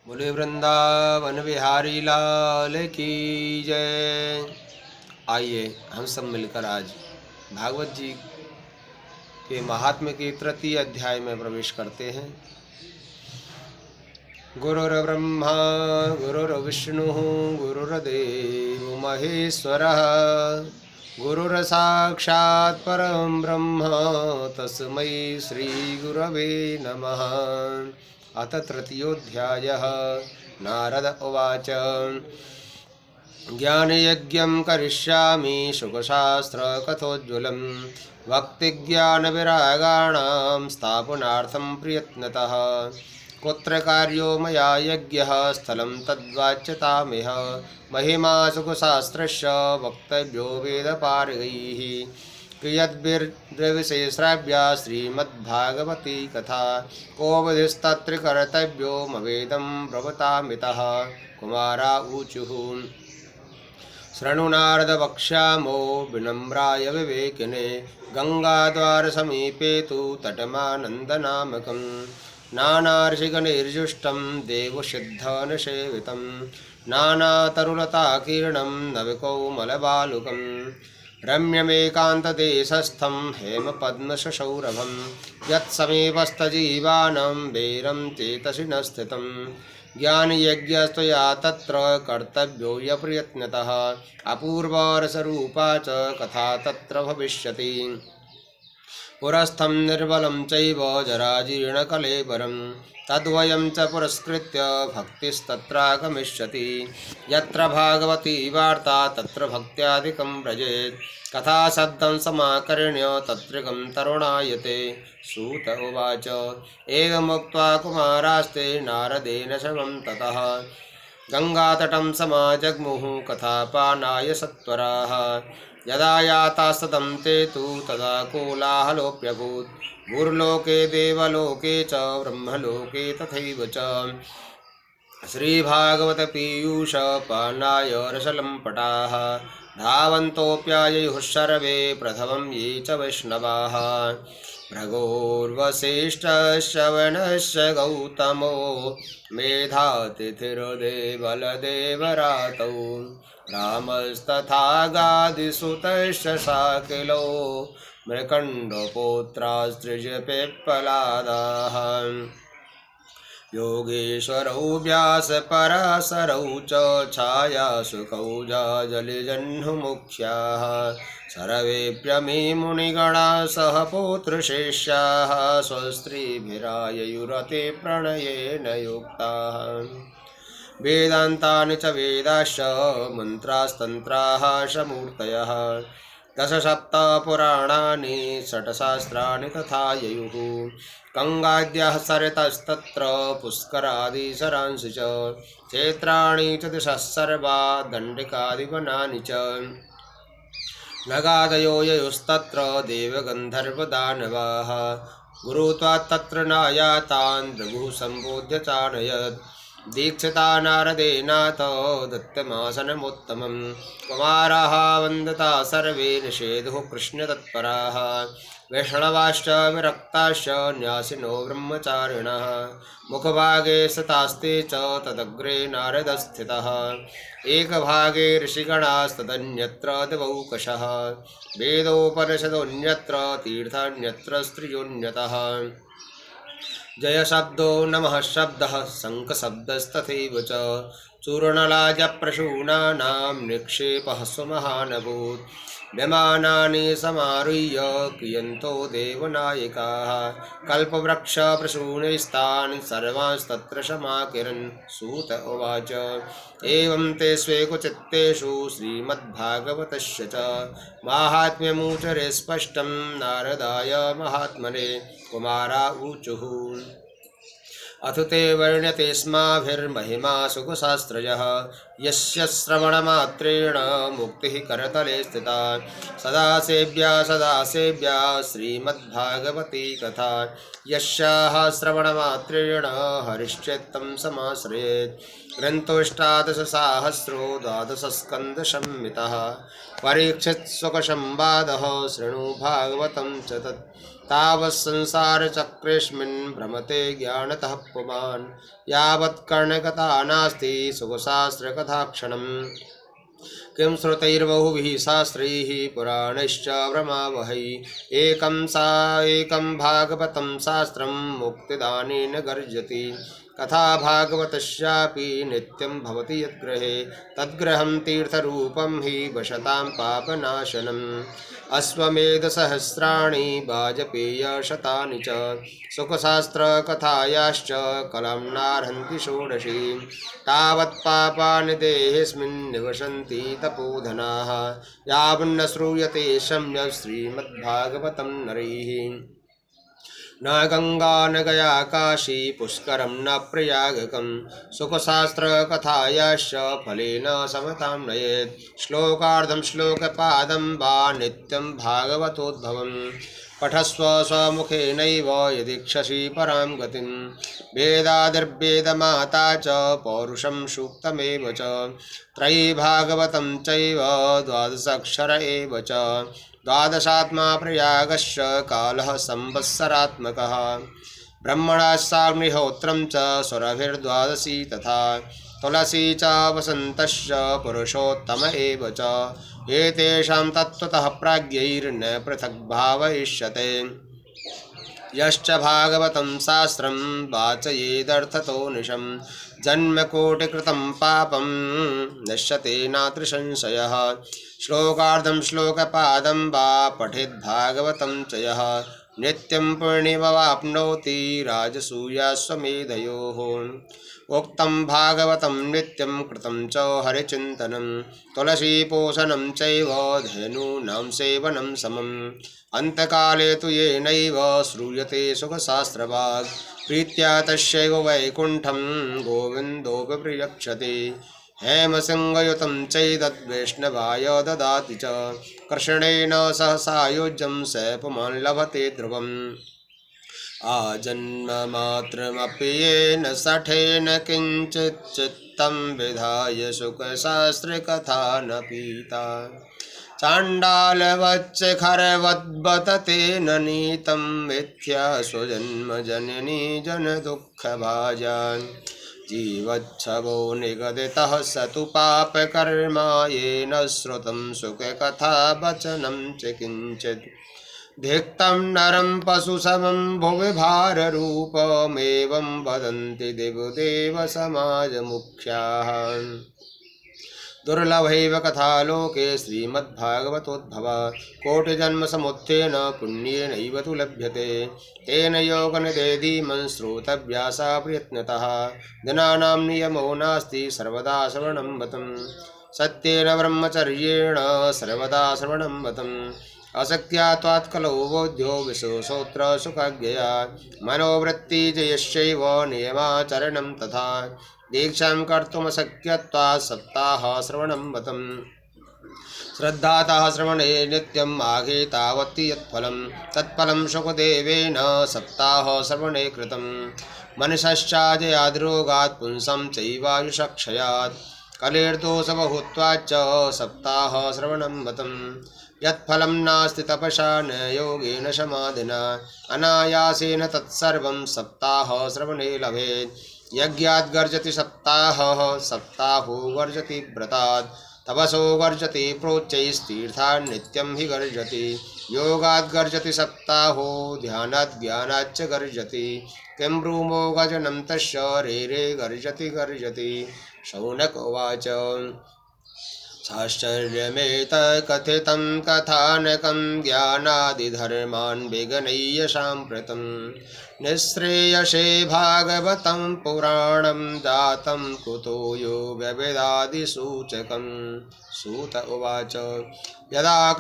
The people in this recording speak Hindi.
बोले वृंदावन बिहारी लाल की जय। आइए हम सब मिलकर आज भागवत जी के महात्म्य के तृतीय अध्याय में प्रवेश करते हैं। गुरुर्ब्रह्मा गुरुर्विष्णु गुरुर्देव महेश्वरः गुरुर्साक्षात् परं ब्रह्म तस्मै श्री गुरवे नमः। अथ तृतीयोऽध्यायः। नारद उवाच ज्ञानयज्ञं करिष्यामि शुकशास्त्रकथोज्ज्वलं भक्तिज्ञानविरागाणां स्थापनार्थं प्रयत्नतः कुत्र कार्यो मया यज्ञः स्थलं तद्वाच्यतामिह महिमा सुखशास्त्रस्य वक्तव्यो वेदपारगैः कियद्भिर्द्रविशेषाभ्या श्रीमद्भागवती कथा कोऽवधिस्तत्र कर्तव्यो मवेदं ब्रवतामितः। कुमारा ऊचुः शृणु नारद वक्ष्यामो विनम्राय विवेकिने गंगाद्वारसमीपे तु तटमानन्दनामकं नानार्षिगणैर्जुष्टं देवसिद्धनसेवितं नानातरुलताकीर्णं नवकौमलबालुकं रम्यमेकान्तदेशस्थं हेमपद्मसौरभं यत्समीपस्थजीवानां वैरं चेतसि न स्थितं ज्ञानयज्ञस्त्वया तत्र कर्तव्यो यप्रयत्नतः अपूर्वरसरूपा च कथा तत्र भविष्यति पुरस्थं निर्बलं चैव जराजीर्णकलेबरं तद्वयं च पुरस्कृत्य भक्तिस्तत्रागमिष्यति यत्र भागवती वार्ता तत्र भक्त्यादिकं व्रजेत् कथाशब्दं समाकर्ण्य तत्रिकं तरुणायते। सूत उवाच एवमुक्त्वा कुमारास्ते नारदेन शर्वं ततः गंगातटं समाजग्मुः कथापानाय सत्वराः यदा यातास्ततं ते तु तदा कोलाहलोऽप्यभूत् भूर्लोके देवलोके च ब्रह्मलोके तथैव च श्रीभागवतपीयूषपानाय रसलम्पटाः धावन्तोऽप्याययुः सर्वे प्रथमं ये च वैष्णवाः भृगोर्वसिष्ठश्रवणस्य गौतमो मेधातिथिर्देवलदेवरातौ रामस्तथा गादिसुतश्च शाकिलो मृकण्डपुत्रास्त्रिजपिप्पलादाः योगेश्वरौ व्यासपराशरौ च छायासुखौ जलिजह्नुमुख्याः सर्वेऽप्यमी मुनिगणाः सह पौत्रशिष्याः स्वस्त्रीभिराययुरते प्रणयेन युक्ताः वेदान्तानि च वेदाश्च मन्त्रास्तन्त्राः समूर्तयः दशसप्तपुराणानि षट्शास्त्राणि तथा ययुः गङ्गाद्यः सरितस्तत्र पुष्करादिशरांसि च क्षेत्राणि च दिशः सर्वा दण्डिकादिवनानि च नगादयो ययुस्तत्र देवगन्धर्वदानवाः गुरुत्वात् तत्र नायातान् भृगुः सम्बोध्य चानयत् दीक्षिता नारदेनाथ दत्तमासनमुत्तमं कुमाराः वन्दता सर्वे निषेधुः कृष्णतत्पराः वैष्णवाश्च विरक्ताश्च न्यासिनो ब्रह्मचारिणः मुखभागे स्थितास्ते च तदग्रे नारदस्थितः एकभागे ऋषिगणास्तदन्यत्र दिवौकशः वेदोपनिषदोऽन्यत्र तीर्थान्यत्र स्त्रियोऽन्यतः जय शब्दो नमः शब्दः शङ्खशब्दस्तथैव च चूर्णलाजप्रसूनानां निक्षेपः स्वमहानभूत् विमानानि समारुह्य क्रियन्तो देवनायकाः कल्पवृक्षप्रसूनैस्तान् सर्वांस्तत्र समाकिरन्। सूत उवाच एवं ते स्वेकचित्तेषु श्रीमद्भागवतस्य च माहात्म्यमुचरे स्पष्टं नारदाय महात्मने। कुमारा ऊचुः अथ ते वर्ण्यते स्माभिर्महिमा सुखशास्त्रजः यस्य श्रवणमात्रेण मुक्तिः करतले स्थिता सदा सेव्या श्रीमद्भागवती कथा यस्याः श्रवणमात्रेण हरिश्चेत्तं समाश्रयेत् ग्रन्थोऽष्टादशसाहस्रो द्वादशस्कन्धसंहितः परीक्षितसुखसंवादः शृणु भागवतं च तत् तावत् संसारचक्रेऽस्मिन् भ्रमते ज्ञानतः पुमान् यावत् कर्णगता नास्ति सुखशास्त्रकथाक्षणम् किं श्रुतैर्बहुभिः शास्त्रैः पुराणैश्च भ्रमावहै एकं भागवतं शास्त्रं मुक्तिदानेन गर्जति कथा भागवतस्यापि नित्यं भवति यद्गृहे तद्गृहं तीर्थरूपं हि वशतां पापनाशनम् अश्वमेधसहस्राणि वाजपेयशतानि च सुखशास्त्रकथायाश्च कलां नार्हन्ति षोडशी तावत् पापानि देहेऽस्मिन् निवसन्ति तपोधनाः यावन्न श्रूयते सम्यक् श्रीमद्भागवतं नरैः न गंगा न गया काशी पुष्करं न प्रयागकं सुखशास्त्रकथायाश्च फलेन समतां नयेत् श्लोकार्धं श्लोकपादं वा नित्यं भागवतोद्भवम् पठस्व स्वमुखेनैव यदीक्षसि परां गतिं वेदादिर्वेदमाता च पौरुषं सूक्तमेव च त्रयी भागवतं चैव द्वादशाक्षर एव च द्वादशात्मा प्रयागश्च कालः संवत्सरात्मकः ब्रह्मणास्साग्निहोत्रं च सुरभिर्द्वादशी तथा तुलसी च वसन्तश्च पुरुषोत्तम एव च एतेषां तत्त्वतः प्राज्ञैर्न पृथक् भावयिष्यते यश्च भागवतं शास्त्रं वाचयेदर्थतो निशं जन्मकोटिकृतं पापं नश्यते नात्र संशयः श्लोकार्धं श्लोकपादं वा पठेद्भागवतं च यः नित्यं पुण्यमवाप्नोति राजसूयाश्वमेधयोः उक्तं भागवतं नित्यं कृतं च हरिचिन्तनं तुलसीपोषणं चैव धेनूनां सेवनं समम् अन्तकाले तु येनैव श्रूयते सुखशास्त्रवाग् प्रीत्या तस्यैव वैकुण्ठं गोविन्दोऽपि प्रयक्षते हेमसिंहयुतं चैतद्वैष्णवाय ददाति च कृष्णेन सह सायुज्यं स पुमान् लभते ध्रुवम् आजन्ममात्रमपि येन सठेन किञ्चित् चित्तं विधाय सुखशास्त्रकथा न पीता चाण्डालवच्च खरवद्बततेन नीतं मिथ्या स्वजन्मजननी जनदुःखभाजान् जीवच्छवो निगदितः स तु पापकर्मा येन श्रुतं सुखकथावचनं च किञ्चित् धिक्तं नरं पशुसमं भुवि भाररूपमेवं वदन्ति दिवदेव समाजमुख्याः दुर्लभैव कथालोके श्रीमद्भागवतोद्भव कोटिजन्मसमुत्थेन पुण्येनैव तु लभ्यते तेन योगनिधेधीमं श्रोतव्यासा प्रयत्नतः जनानां नियमो नास्ति सर्वदा श्रवणं वतं सत्येन ब्रह्मचर्येण सर्वदा श्रवणं वतम् असक्त्या त्वात्कलो बोध्यो विशोषोऽत्र सुखाज्ञया मनोवृत्तिजयश्चैव नियमाचरणं तथा दीक्षां कर्तुमशक्यत्वात् सप्ताहश्रवणं वतम् श्रद्धातः श्रवणे नित्यम् आघे तावत्ति यत्फलं तत्फलं शुकदेवेन सप्ताहश्रवणे कृतं मनसश्चाजयाद्रोगात् पुंसं चैवायुषक्षयात् कलेर्दोषबहुत्वाच्च सप्ताहश्रवणं वतम् यत्फलं नास्ति तपसा न योगेन समाधिना अनायासेन तत्सर्वं सप्ताहश्रवणे लभेत् यज्ञात् गर्जति सप्ताहः सप्ताहो गर्जति व्रतात् तपसो गर्जति प्रोच्चैस्तीर्थान् नित्यं हि गर्जति योगात् गर्जति सप्ताहो ध्यानात् ज्ञानाच्च गर्जति किं ब्रूमो गजनं तस्य रे गर्जति गर्जति शौनक उवाच साश्चर्यमेतत्कथितं कथानकं ज्ञानादिधर्मान् विगणय्य साम्प्रतं निःश्रेयसे भागवतं पुराणं जातं कुतो योगवेदादिसूचकं सूत उवाच यदा